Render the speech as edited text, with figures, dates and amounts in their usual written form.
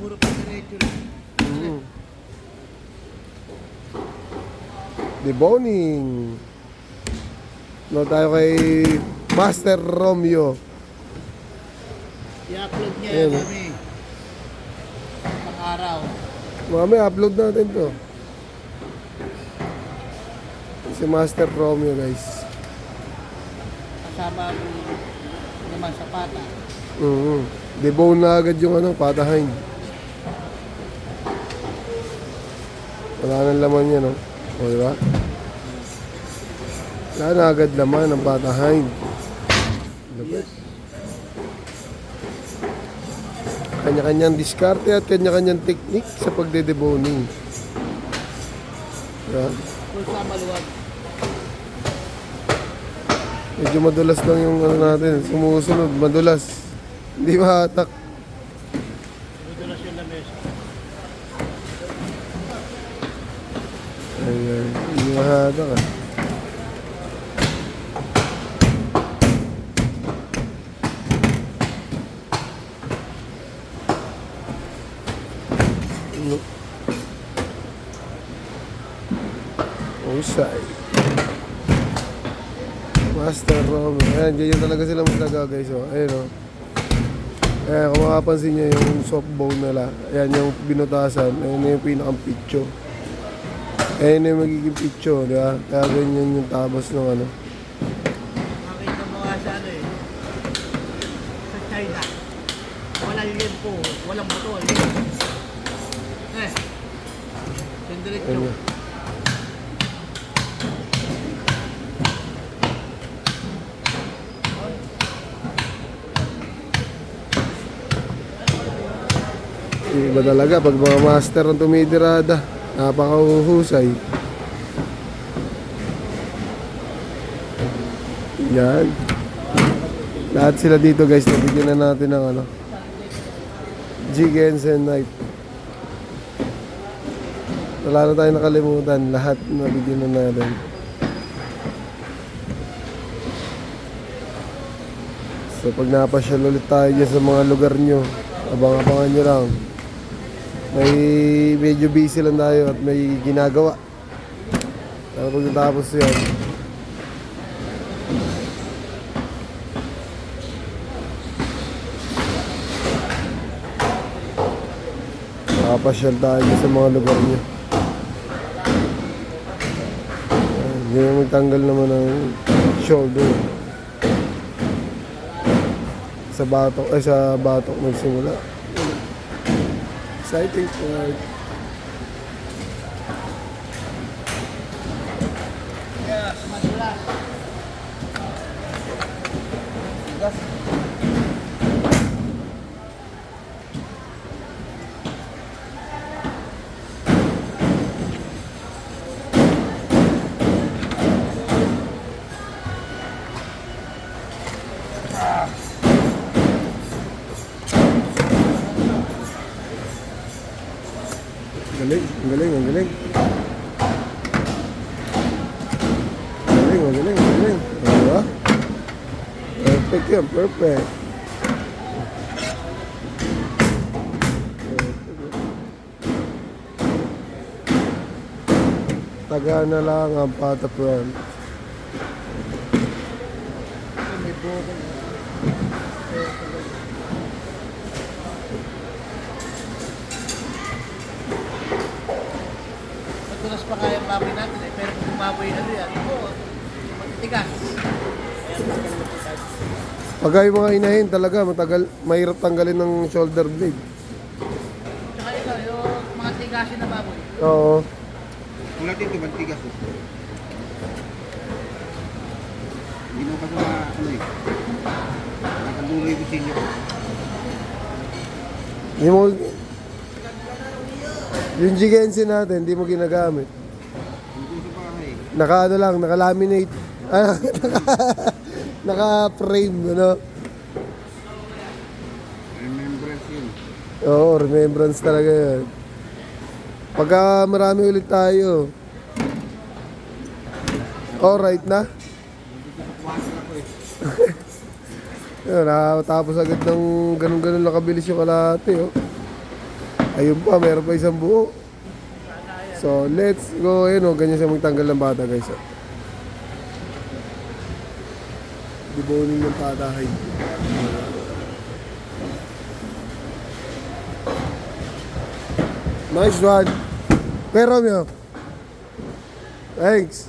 puro pa diretso lang. Deboning. No, tayo kay Master Romeo. I-upload niya Ayan, kami. Pang-araw. Mamaya upload natin to. Si Master Romeo, guys. Kasama naman sa pata. Debone na agad yung patahin. Wala nang laman yan, no? O, diba? Wala na agad laman ang patahin. Lapit. Kanya-kanyang diskarte at kanya-kanyang teknik sa pagde-deboning. Diba? Kung sa maluwag. Medyo madulas lang yung natin. Sumusunod, madulas. Hindi mahatak. Madulas yung lamesa. Ayan, hindi mahatak ah. Usay. Master Rome. Ayan, ganyan talaga sila maglaga guys. Oh. Ayan o. Ayan, kung makapansin nyo yung soft bone nila. Ayan yung binutasan. Ayan yung pinakang picture. Ayan yung magiging picture, di ba? Kaya ganyan yung tabas ng ano. Makita mo nga sa sa China. Walang yan po. Walang motor. Yung diretso. Ayan. Iba talaga pag mga master ang tumitirada. Napakahuhusay. Yan. Lahat sila dito guys, nabigyan na natin ng Jigens and Knife. Wala na tayo nakalimutan. Lahat nabigyan na natin. So pag napasyal ulit tayo dyan sa mga lugar nyo, abang-abangan nyo lang. May medyo busy lang tayo at may ginagawa. Pero pag natapos yan, makapasyal tayo sa mga lugar nyo. Hindi na magtanggal naman ng shoulder. Sa batok magsimula. Exciting part. Yes, madulas. Galing, ang galing, ang galing. Galing, ang galing, ang galing. Diba? Perfect yan, perfect. Taga na lang ang patapran. May buko. Matulas pa kaya ang baboy natin eh. Pero kung bumaboy yan, matitigas. Pagka yung mga inahin talaga, matagal, mahirap tanggalin ng shoulder blade. Tsaka ito, yung mga tigasin na baboy. Oo. Wala dito, mantigas. Hindi mo kasi nakaduloy ko sinyo. Hindi mo, yung Jigensin natin, hindi mo ginagamit. Hindi ko sa bahay. Naka-laminate. Naka-frame, ano? Remembrance yun. Oo, remembrance talaga yan. Pagka marami ulit tayo. Alright na? Dito sa puwasan ako eh. Yun, nakatapos agad ng ganun-ganun nakabilis yung kalahati, oh. Ayun pa, meron pa isang buo. So, let's go. Ayun o, ganyan siya magtanggal ng bata, guys. Deboning ng patahay. Nice one. Kuya Romeo. Thanks.